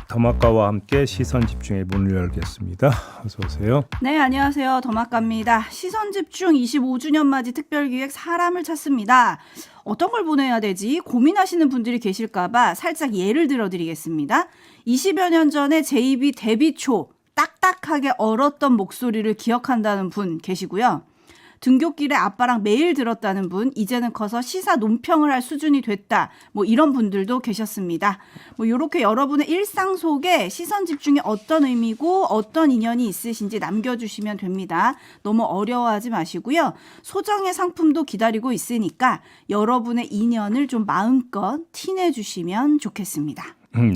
더마카와 함께 시선 집중의 문을 열겠습니다. 어서 오세요. 네, 안녕하세요. 더마카입니다. 시선 집중 25주년 맞이 특별기획 사람을 찾습니다. 어떤 걸 보내야 되지 고민하시는 분들이 계실까봐 살짝 예를 들어드리겠습니다. 20여 년 전에 제이비 데뷔 초 딱딱하게 얼었던 목소리를 기억한다는 분 계시고요. 등굣길에 아빠랑 매일 들었다는 분, 이제는 커서 시사 논평을 할 수준이 됐다. 뭐 이런 분들도 계셨습니다. 뭐 이렇게 여러분의 일상 속에 시선 집중이 어떤 의미고 어떤 인연이 있으신지 남겨주시면 됩니다. 너무 어려워하지 마시고요. 소정의 상품도 기다리고 있으니까 여러분의 인연을 좀 마음껏 티내주시면 좋겠습니다.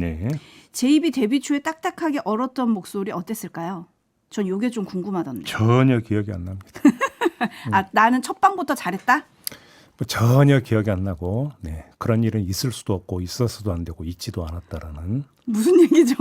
네. 제이비 데뷔 초에 딱딱하게 얼었던 목소리 어땠을까요? 전 이게 좀 궁금하던데. 전혀 기억이 안 납니다. 아, 나는 첫 방부터 잘했다? 뭐 전혀 기억이 안 나고 그런 일은 있을 수도 없고 있었어도 안 되고 있지도 않았다라는 무슨 얘기죠?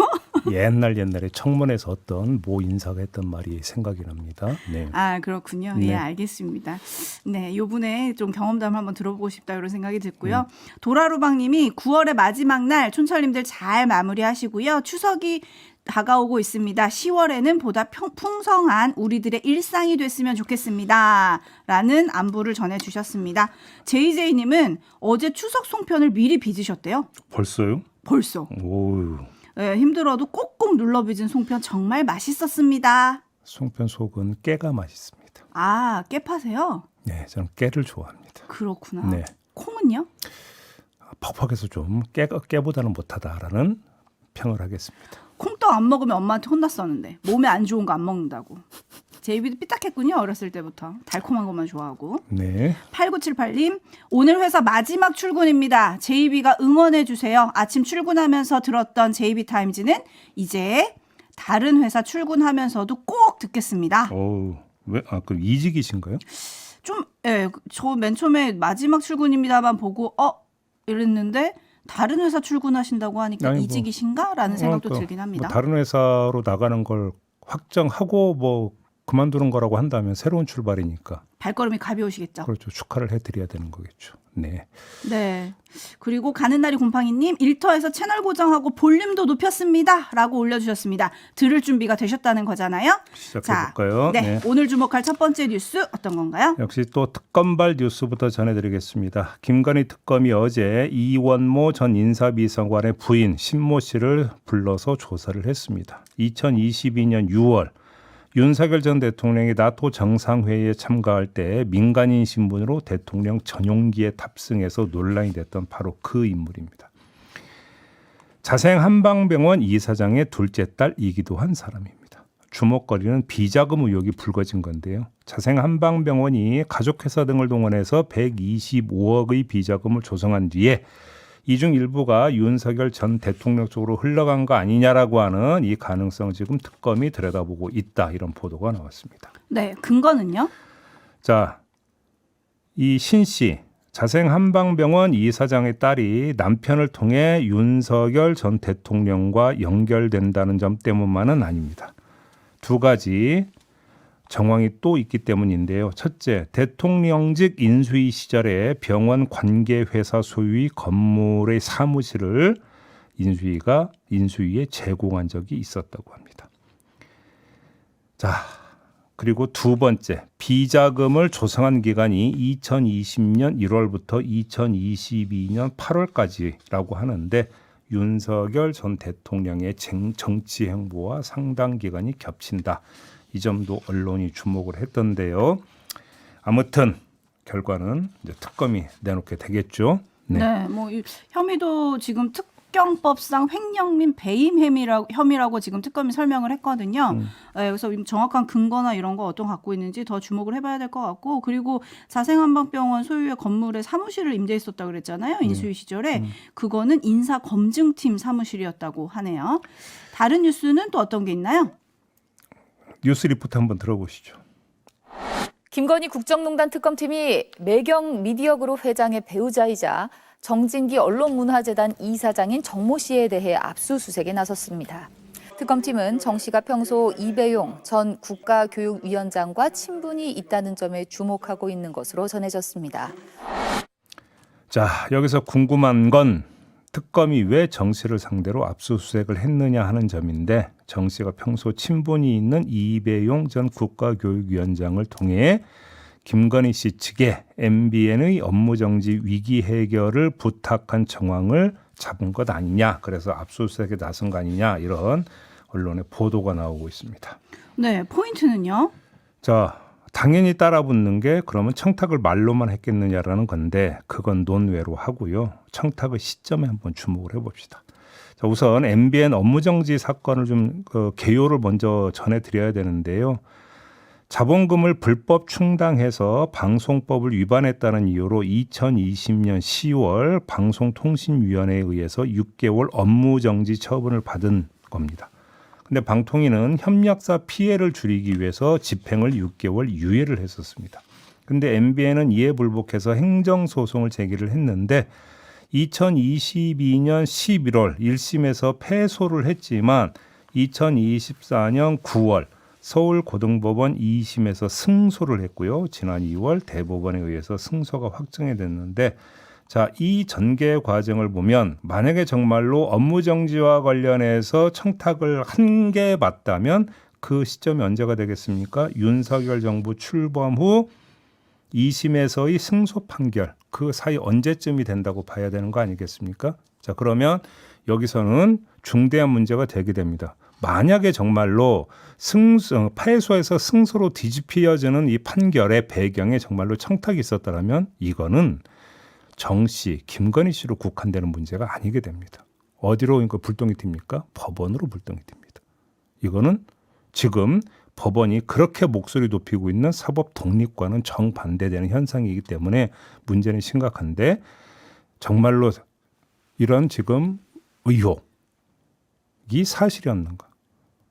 옛날에 청문회에서 어떤 모 인사가 했던 말이 생각이 납니다. 네. 아, 그렇군요. 네. 예, 알겠습니다. 네, 요번에 좀 경험담을 한번 들어보고 싶다 이런 생각이 들고요. 도라로방님이 9월의 마지막 날 촌철님들 잘 마무리하시고요. 추석이 다가오고 있습니다. 10월에는 보다 풍성한 우리들의 일상이 됐으면 좋겠습니다. 라는 안부를 전해주셨습니다. JJ님은 어제 추석 송편을 미리 빚으셨대요. 벌써요? 벌써. 오. 네, 힘들어도 꼭꼭 눌러 빚은 송편 정말 맛있었습니다. 송편 속은 깨가 맛있습니다. 아, 깨 파세요? 네, 저는 깨를 좋아합니다. 그렇구나. 네. 콩은요? 퍽퍽해서 좀 깨보다는 못하다라는 평을 하겠습니다. 콩떡 안 먹으면 엄마한테 혼났었는데 몸에 안 좋은 거 안 먹는다고. 제이비도 삐딱했군요. 어렸을 때부터. 달콤한 것만 좋아하고. 네. 8978님, 오늘 회사 마지막 출근입니다. 제이비가 응원해 주세요. 아침 출근하면서 들었던 제이비 타임즈는 이제 다른 회사 출근하면서도 꼭 듣겠습니다. 오, 왜? 아, 그럼 이직이신가요? 좀, 예, 저 맨 처음에 마지막 출근입니다만 보고 이랬는데 다른 회사 출근하신다고 하니까 아니, 뭐, 이직이신가라는 생각도 들긴 합니다. 뭐 다른 회사로 나가는 걸 확정하고 뭐 그만두는 거라고 한다면 새로운 출발이니까. 발걸음이 가벼우시겠죠. 그렇죠. 축하를 해드려야 되는 거겠죠. 네. 네. 그리고 가는 날이 곰팡이님, 일터에서 채널 고정하고 볼륨도 높였습니다. 라고 올려주셨습니다. 들을 준비가 되셨다는 거잖아요. 시작해볼까요? 자, 네. 오늘 주목할 첫 번째 뉴스 어떤 건가요? 역시 또 특검발 뉴스부터 전해드리겠습니다. 김건희 특검이 어제 이원모 전 인사비서관의 부인 신모 씨를 불러서 조사를 했습니다. 2022년 6월 윤석열 전 대통령이 나토 정상회의에 참가할 때 민간인 신분으로 대통령 전용기에 탑승해서 논란이 됐던 바로 그 인물입니다. 자생한방병원 이사장의 둘째 딸이기도 한 사람입니다. 주목거리는 비자금 의혹이 불거진 건데요. 자생한방병원이 가족회사 등을 동원해서 125억의 비자금을 조성한 뒤에 이 중 일부가 윤석열 전 대통령 쪽으로 흘러간 거 아니냐라고 하는 이 가능성 지금 특검이 들여다보고 있다. 이런 보도가 나왔습니다. 네, 근거는요? 자, 이 신 씨, 자생한방병원 이사장의 딸이 남편을 통해 윤석열 전 대통령과 연결된다는 점 때문만은 아닙니다. 두 가지 정황이 또 있기 때문인데요. 첫째, 대통령직 인수위 시절에 병원 관계회사 소유의 건물의 사무실을 인수위에 제공한 적이 있었다고 합니다. 자, 그리고 두 번째, 비자금을 조성한 기간이 2020년 1월부터 2022년 8월까지라고 하는데 윤석열 전 대통령의 정치 행보와 상당 기간이 겹친다. 이 점도 언론이 주목을 했던데요. 아무튼 결과는 이제 특검이 내놓게 되겠죠. 네, 뭐 혐의도 지금 특경법상 횡령 및 배임 혐의라고 지금 특검이 설명을 했거든요. 네, 그래서 정확한 근거나 이런 거 어떤 갖고 있는지 더 주목을 해봐야 될 것 같고, 그리고 자생한방병원 소유의 건물에 사무실을 임대했었다고 그랬잖아요. 인수위 시절에. 그거는 인사검증팀 사무실이었다고 하네요. 다른 뉴스는 또 어떤 게 있나요? 뉴스 리포트 한번 들어보시죠. 김건희 국정농단 특검팀이 매경 미디어그룹 회장의 배우자이자 정진기 언론문화재단 이사장인 정모 씨에 대해 압수수색에 나섰습니다. 특검팀은 정 씨가 평소 이배용 전 국가교육위원장과 친분이 있다는 점에 주목하고 있는 것으로 전해졌습니다. 자, 여기서 궁금한 건 특검이 왜 정 씨를 상대로 압수수색을 했느냐 하는 점인데 정 씨가 평소 친분이 있는 이배용 전 국가교육위원장을 통해 김건희 씨 측에 MBN의 업무정지 위기 해결을 부탁한 정황을 잡은 것 아니냐. 그래서 압수수색에 나선 거 아니냐. 이런 언론의 보도가 나오고 있습니다. 네, 포인트는요? 자, 당연히 따라붙는 게 그러면 청탁을 말로만 했겠느냐라는 건데 그건 논외로 하고요. 청탁의 시점에 한번 주목을 해봅시다. 자, 우선 MBN 업무정지 사건을 좀 개요를 먼저 전해드려야 되는데요. 자본금을 불법 충당해서 방송법을 위반했다는 이유로 2020년 10월 방송통신위원회에 의해서 6개월 업무정지 처분을 받은 겁니다. 근데 방통위는 협력사 피해를 줄이기 위해서 집행을 6개월 유예를 했었습니다. 근데 MBN은 이에 불복해서 행정소송을 제기를 했는데 2022년 11월 1심에서 패소를 했지만 2024년 9월 서울고등법원 2심에서 승소를 했고요. 지난 2월 대법원에 의해서 승소가 확정이 됐는데 자, 이 전개 과정을 보면 만약에 정말로 업무정지와 관련해서 청탁을 한 게 맞다면 그 시점이 언제가 되겠습니까? 윤석열 정부 출범 후 2심에서의 승소 판결 그 사이 언제쯤이 된다고 봐야 되는 거 아니겠습니까? 자, 그러면 여기서는 중대한 문제가 되게 됩니다. 만약에 정말로 패소에서 승소로 뒤집혀지는 이 판결의 배경에 정말로 청탁이 있었다면 이거는 정 씨, 김건희 씨로 국한되는 문제가 아니게 됩니다. 어디로 그러니까 불똥이 튑니까? 법원으로 불똥이 튑니다. 이거는 지금 법원이 그렇게 목소리 높이고 있는 사법 독립과는 정반대되는 현상이기 때문에 문제는 심각한데 정말로 이런 지금 의혹이 사실이었는가?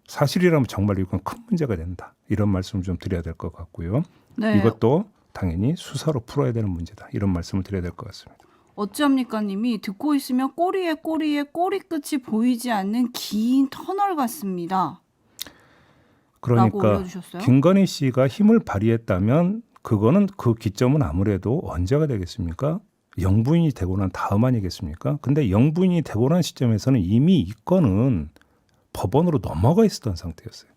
사실이라면 정말 이건 큰 문제가 된다. 이런 말씀을 좀 드려야 될 것 같고요. 네. 이것도 당연히 수사로 풀어야 되는 문제다. 이런 말씀을 드려야 될 것 같습니다. 어찌합니까 님이 듣고 있으면 꼬리에 꼬리끝이 보이지 않는 긴 터널 같습니다. 라고 그러니까 올려주셨어요. 김건희 씨가 힘을 발휘했다면 그거는 그 기점은 아무래도 언제가 되겠습니까? 영부인이 되고 난 다음 아니겠습니까? 근데 영부인이 되고 난 시점에서는 이미 이 건은 법원으로 넘어가 있었던 상태였어요.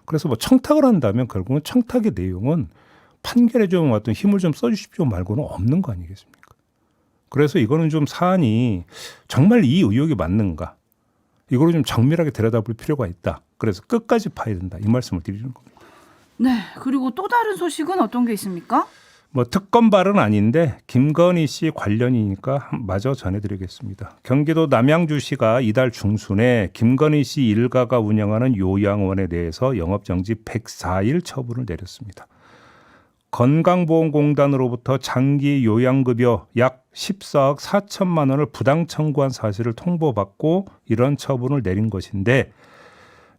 그래서 뭐 청탁을 한다면 결국은 청탁의 내용은 판결에 좀 어떤 힘을 좀 써주십시오 말고는 없는 거 아니겠습니까? 그래서 이거는 좀 사안이 정말 이 의혹이 맞는가? 이거를 좀 정밀하게 들여다볼 필요가 있다. 그래서 끝까지 파야 된다. 이 말씀을 드리는 겁니다. 네, 그리고 또 다른 소식은 어떤 게 있습니까? 뭐 특검발은 아닌데 김건희 씨 관련이니까 마저 전해드리겠습니다. 경기도 남양주시가 이달 중순에 김건희 씨 일가가 운영하는 요양원에 대해서 영업정지 104일 처분을 내렸습니다. 건강보험공단으로부터 장기 요양급여 약 14억 4천만 원을 부당 청구한 사실을 통보받고 이런 처분을 내린 것인데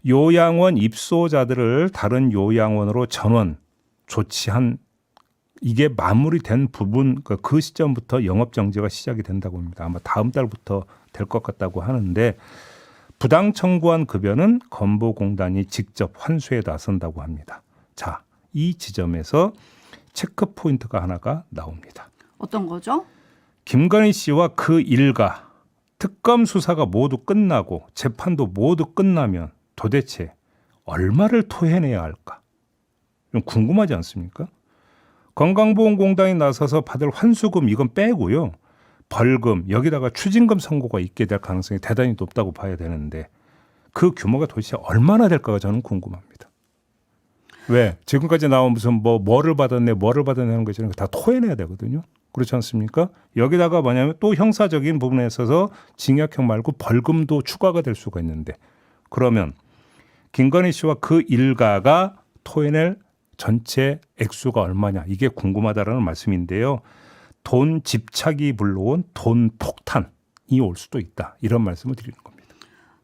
요양원 입소자들을 다른 요양원으로 전원 조치한 이게 마무리된 부분 그 시점부터 영업정지가 시작이 된다고 합니다. 아마 다음 달부터 될 것 같다고 하는데 부당 청구한 급여는 건보공단이 직접 환수에 나선다고 합니다. 자, 이 지점에서 체크 포인트가 하나가 나옵니다. 어떤 거죠? 김건희 씨와 그 일가 특검 수사가 모두 끝나고 재판도 모두 끝나면 도대체 얼마를 토해내야 할까? 좀 궁금하지 않습니까? 건강보험공단이 나서서 받을 환수금 이건 빼고요. 벌금 여기다가 추징금 선고가 있게 될 가능성이 대단히 높다고 봐야 되는데 그 규모가 도대체 얼마나 될까가 저는 궁금합니다. 왜? 지금까지 나온 무슨 뭐를 받았네 하는 것처럼 다 토해내야 되거든요. 그렇지 않습니까? 여기다가 뭐냐면 또 형사적인 부분에 있어서 징역형 말고 벌금도 추가가 될 수가 있는데 그러면 김건희 씨와 그 일가가 토해낼 전체 액수가 얼마냐 이게 궁금하다라는 말씀인데요. 돈 집착이 불러온 돈 폭탄이 올 수도 있다. 이런 말씀을 드리는 겁니다.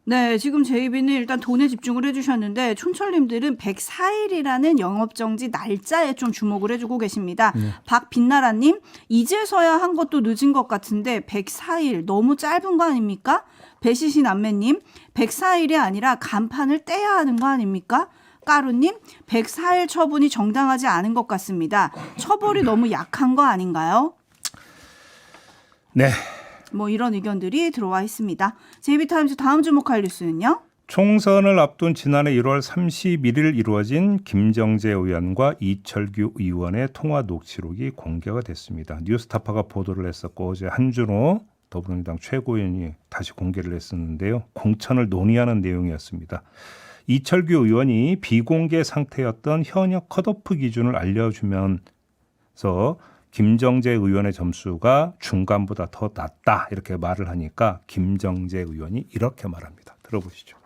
네, 지금 제이비는 일단 돈에 집중을 해주셨는데 촌철님들은 104일이라는 영업정지 날짜에 좀 주목을 해주고 계십니다. 박빛나라님, 이제서야 한 것도 늦은 것 같은데 104일 너무 짧은 거 아닙니까? 배시시 남매님, 104일이 아니라 간판을 떼야 하는 거 아닙니까? 까루님, 104일 처분이 정당하지 않은 것 같습니다. 처벌이 너무 약한 거 아닌가요? 네. 뭐 이런 의견들이 들어와 있습니다. JB타임즈 다음 주목할 뉴스는요. 총선을 앞둔 지난해 1월 31일 이루어진 김정재 의원과 이철규 의원의 통화 녹취록이 공개가 됐습니다. 뉴스타파가 보도를 했었고 어제 한준호 더불어민주당 최고위원이 다시 공개를 했었는데요. 공천을 논의하는 내용이었습니다. 이철규 의원이 비공개 상태였던 현역 컷오프 기준을 알려주면서 김정재 의원의 점수가 중간보다 더 낮다 이렇게 말을 하니까 김정재 의원이 이렇게 말합니다. 들어보시죠.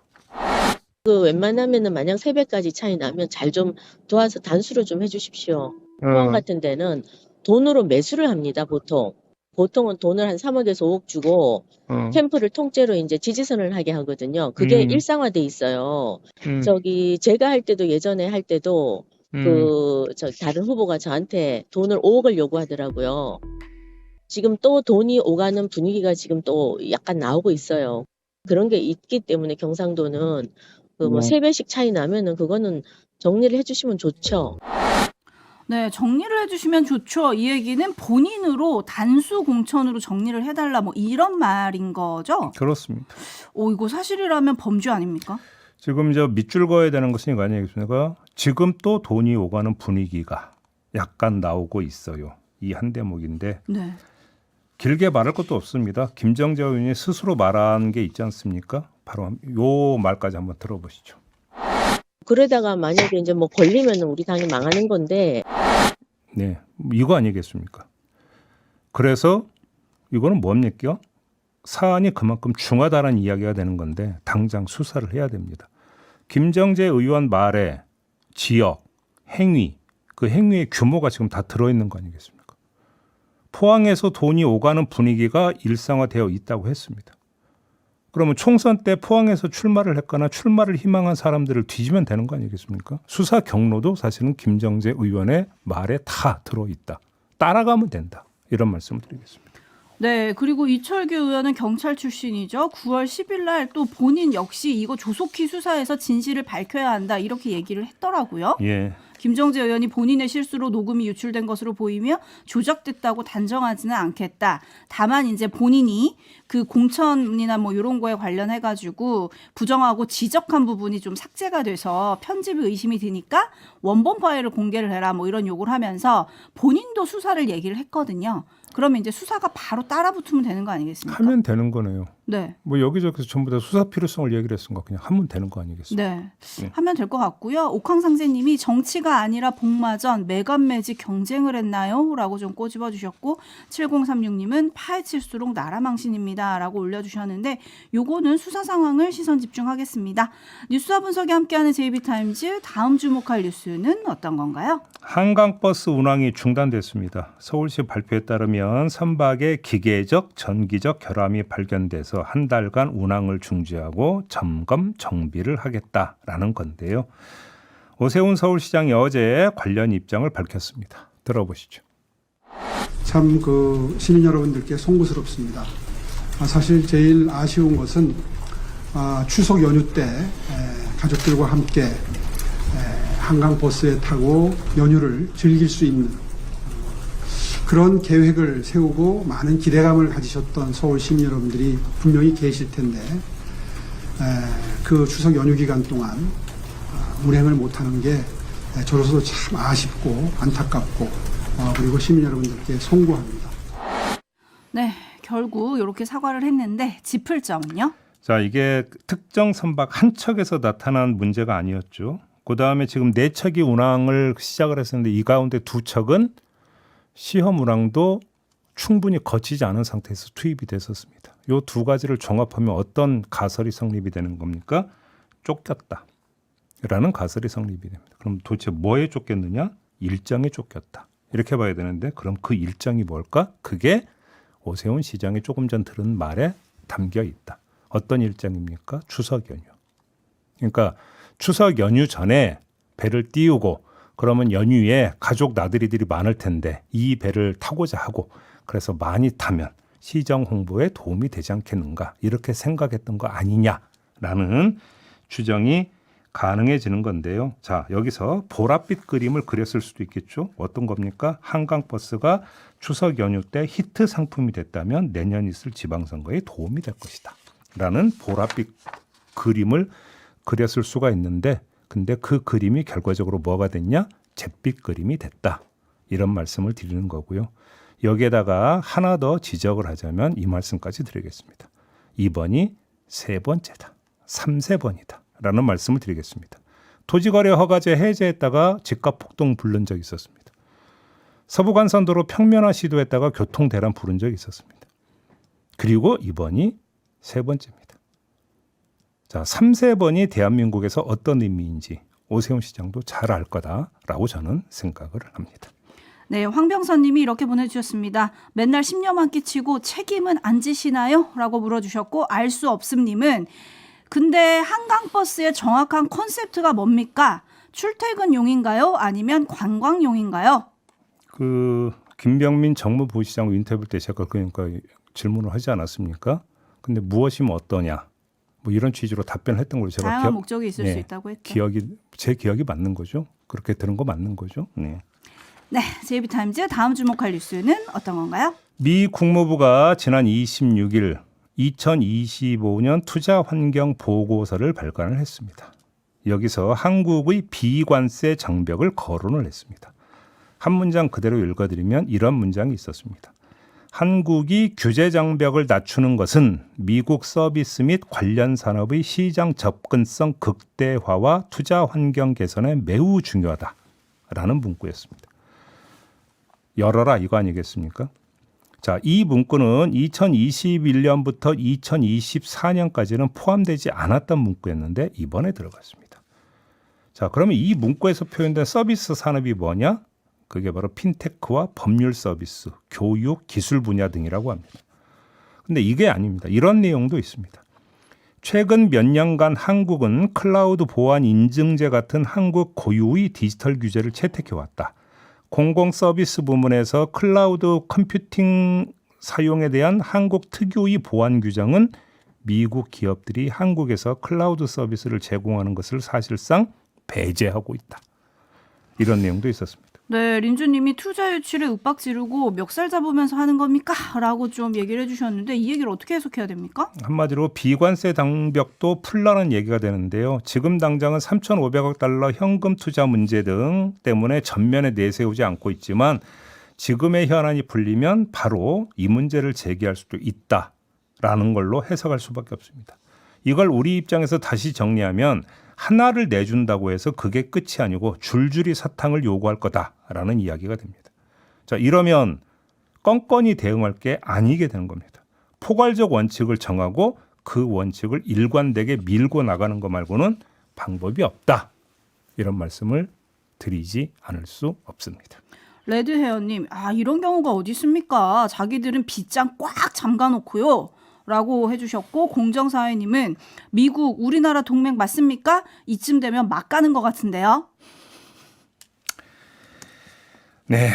웬만하면은 만약 3배까지 차이 나면 잘 좀 도와서 단수를 좀 해주십시오. 포항 같은 데는 돈으로 매수를 합니다, 보통. 보통은 돈을 한 3억에서 5억 주고 캠프를 통째로 이제 지지선을 하게 하거든요. 그게 일상화돼 있어요. 제가 할 때도 예전에 할 때도 다른 후보가 저한테 돈을 5억을 요구하더라고요. 지금 또 돈이 오가는 분위기가 지금 또 약간 나오고 있어요. 그런 게 있기 때문에 경상도는 3배씩 차이 나면은 그거는 정리를 해주시면 좋죠. 네, 정리를 해주시면 좋죠. 이 얘기는 본인으로 단수 공천으로 정리를 해달라 뭐 이런 말인 거죠? 그렇습니다. 이거 사실이라면 범죄 아닙니까? 지금 밑줄 그어야 되는 것은 이거 아니겠습니까? 지금 또 돈이 오가는 분위기가 약간 나오고 있어요. 이 한 대목인데 네. 길게 말할 것도 없습니다. 김정재 의원이 스스로 말한 게 있지 않습니까? 바로 요 말까지 한번 들어보시죠. 그러다가 만약에 이제 뭐 걸리면 우리 당이 망하는 건데. 네, 이거 아니겠습니까? 그래서 이거는 뭡니까? 사안이 그만큼 중하다는 이야기가 되는 건데 당장 수사를 해야 됩니다. 김정재 의원 말에 지역, 행위, 그 행위의 규모가 지금 다 들어있는 거 아니겠습니까? 포항에서 돈이 오가는 분위기가 일상화되어 있다고 했습니다. 그러면 총선 때 포항에서 출마를 했거나 출마를 희망한 사람들을 뒤지면 되는 거 아니겠습니까? 수사 경로도 사실은 김정재 의원의 말에 다 들어있다. 따라가면 된다. 이런 말씀을 드리겠습니다. 네, 그리고 이철규 의원은 경찰 출신이죠. 9월 10일 날 또 본인 역시 이거 조속히 수사해서 진실을 밝혀야 한다 이렇게 얘기를 했더라고요. 예. 김정재 의원이 본인의 실수로 녹음이 유출된 것으로 보이며 조작됐다고 단정하지는 않겠다. 다만 이제 본인이 그 공천이나 뭐 이런 거에 관련해 가지고 부정하고 지적한 부분이 좀 삭제가 돼서 편집 의심이 드니까 원본 파일을 공개를 해라 뭐 이런 요구를 하면서 본인도 수사를 얘기를 했거든요. 그러면 이제 수사가 바로 따라붙으면 되는 거 아니겠습니까? 하면 되는 거네요. 네. 뭐 여기저기서 전부 다 수사 필요성을 얘기를 했으니까 그냥 하면 되는 거 아니겠습니까? 네. 하면 될 것 같고요. 옥황상제님이 정치가 아니라 복마전 매간매직 경쟁을 했나요? 라고 좀 꼬집어 주셨고 7036님은 파헤칠수록 나라 망신입니다. 라고 올려주셨는데 요거는 수사 상황을 시선 집중하겠습니다. 뉴스와 분석이 함께하는 JB타임즈 다음 주목할 뉴스는 어떤 건가요? 한강버스 운항이 중단됐습니다. 서울시 발표에 따르면 선박에 기계적, 전기적 결함이 발견돼서 한 달간 운항을 중지하고 점검, 정비를 하겠다라는 건데요. 오세훈 서울시장이 어제 관련 입장을 밝혔습니다. 들어보시죠. 참 시민 여러분들께 송구스럽습니다. 사실 제일 아쉬운 것은 추석 연휴 때 가족들과 함께 한강버스에 타고 연휴를 즐길 수 있는 그런 계획을 세우고 많은 기대감을 가지셨던 서울 시민 여러분들이 분명히 계실 텐데 그 추석 연휴 기간 동안 운행을 못하는 게 저로서도 참 아쉽고 안타깝고 그리고 시민 여러분들께 송구합니다. 네, 결국 이렇게 사과를 했는데 짚을 점은요? 자, 이게 특정 선박 한 척에서 나타난 문제가 아니었죠. 그다음에 지금 4척이 운항을 시작을 했었는데 이 가운데 2척은 시험 운항도 충분히 거치지 않은 상태에서 투입이 됐었습니다. 이 두 가지를 종합하면 어떤 가설이 성립이 되는 겁니까? 쫓겼다라는 가설이 성립이 됩니다. 그럼 도대체 뭐에 쫓겼느냐? 일정에 쫓겼다. 이렇게 봐야 되는데 그럼 그 일정이 뭘까? 그게 오세훈 시장이 조금 전 들은 말에 담겨 있다. 어떤 일정입니까? 추석 연휴. 그러니까 추석 연휴 전에 배를 띄우고 그러면 연휴에 가족 나들이들이 많을 텐데 이 배를 타고자 하고 그래서 많이 타면 시정 홍보에 도움이 되지 않겠는가 이렇게 생각했던 거 아니냐라는 추정이 가능해지는 건데요. 자, 여기서 보랏빛 그림을 그렸을 수도 있겠죠. 어떤 겁니까? 한강버스가 추석 연휴 때 히트 상품이 됐다면 내년 있을 지방선거에 도움이 될 것이다 라는 보랏빛 그림을 그렸을 수가 있는데, 근데 그 그림이 결과적으로 뭐가 됐냐? 잿빛 그림이 됐다, 이런 말씀을 드리는 거고요. 여기에다가 하나 더 지적을 하자면 이 말씀까지 드리겠습니다. 2번이 세 번째다, 3세번이다 라는 말씀을 드리겠습니다. 토지거래 허가제 해제했다가 집값 폭등 부른 적이 있었습니다. 서부간선도로 평면화 시도했다가 교통대란 부른 적이 있었습니다. 그리고 이번이 세 번째입니다. 자, 3세번이 대한민국에서 어떤 의미인지 오세훈 시장도 잘 알 거다라고 저는 생각을 합니다. 네, 황병선 님이 이렇게 보내주셨습니다. 맨날 10년만 끼치고 책임은 안 지시나요? 라고 물어주셨고, 알 수 없음 님은 근데 한강버스의 정확한 컨셉트가 뭡니까? 출퇴근용인가요? 아니면 관광용인가요? 그 김병민 정무부시장 인터뷰 때 제가 그러니까 질문을 하지 않았습니까? 근데 무엇이면 어떠냐? 뭐 이런 취지로 답변을 했던 걸로 제가 다양한 목적이 있을 수 있다고 했죠. 제 기억이 맞는 거죠. 그렇게 들은 거 맞는 거죠. 네. 네, JB타임즈 다음 주목할 뉴스는 어떤 건가요? 미 국무부가 지난 26일 2025년 투자 환경 보고서를 발간을 했습니다. 여기서 한국의 비관세 장벽을 거론을 했습니다. 한 문장 그대로 읽어드리면 이런 문장이 있었습니다. 한국이 규제 장벽을 낮추는 것은 미국 서비스 및 관련 산업의 시장 접근성 극대화와 투자 환경 개선에 매우 중요하다라는 문구였습니다. 열어라 이거 아니겠습니까? 자, 이 문구는 2021년부터 2024년까지는 포함되지 않았던 문구였는데 이번에 들어갔습니다. 자, 그러면 이 문구에서 표현된 서비스 산업이 뭐냐? 그게 바로 핀테크와 법률 서비스, 교육, 기술 분야 등이라고 합니다. 근데 이게 아닙니다. 이런 내용도 있습니다. 최근 몇 년간 한국은 클라우드 보안 인증제 같은 한국 고유의 디지털 규제를 채택해왔다. 공공 서비스 부문에서 클라우드 컴퓨팅 사용에 대한 한국 특유의 보안 규정은 미국 기업들이 한국에서 클라우드 서비스를 제공하는 것을 사실상 배제하고 있다. 이런 내용도 있었습니다. 네, 린주님이 투자 유치를 윽박 지르고 멱살 잡으면서 하는 겁니까? 라고 좀 얘기를 해주셨는데 이 얘기를 어떻게 해석해야 됩니까? 한마디로 비관세 장벽도 풀라는 얘기가 되는데요. 지금 당장은 3,500억 달러 현금 투자 문제 등 때문에 전면에 내세우지 않고 있지만 지금의 현안이 풀리면 바로 이 문제를 제기할 수도 있다라는 걸로 해석할 수밖에 없습니다. 이걸 우리 입장에서 다시 정리하면 하나를 내준다고 해서 그게 끝이 아니고 줄줄이 사탕을 요구할 거다라는 이야기가 됩니다. 자, 이러면 껌껌이 대응할 게 아니게 되는 겁니다. 포괄적 원칙을 정하고 그 원칙을 일관되게 밀고 나가는 거 말고는 방법이 없다. 이런 말씀을 드리지 않을 수 없습니다. 레드헤어님, 이런 경우가 어디 있습니까? 자기들은 빗장 꽉 잠가놓고요. 라고 해주셨고, 공정사회님은 미국 우리나라 동맹 맞습니까? 이쯤 되면 막 가는 것 같은데요. 네,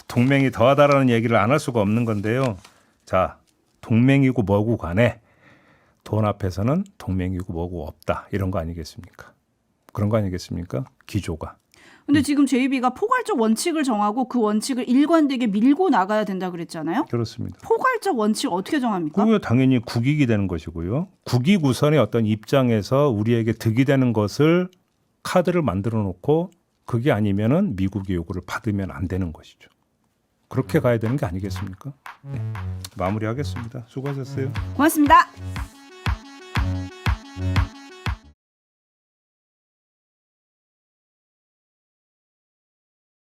동맹이 더하다라는 얘기를 안 할 수가 없는 건데요. 자, 동맹이고 뭐고 간에 돈 앞에서는 동맹이고 뭐고 없다. 이런 거 아니겠습니까? 그런 거 아니겠습니까? 기조가. 근데 지금 JB가 포괄적 원칙을 정하고 그 원칙을 일관되게 밀고 나가야 된다 그랬잖아요. 그렇습니다. 포괄적 원칙 어떻게 정합니까? 그게 당연히 국익이 되는 것이고요. 국익 우선의 어떤 입장에서 우리에게 득이 되는 것을 카드를 만들어 놓고 그게 아니면은 미국의 요구를 받으면 안 되는 것이죠. 그렇게 가야 되는 게 아니겠습니까? 네. 마무리하겠습니다. 수고하셨어요. 고맙습니다.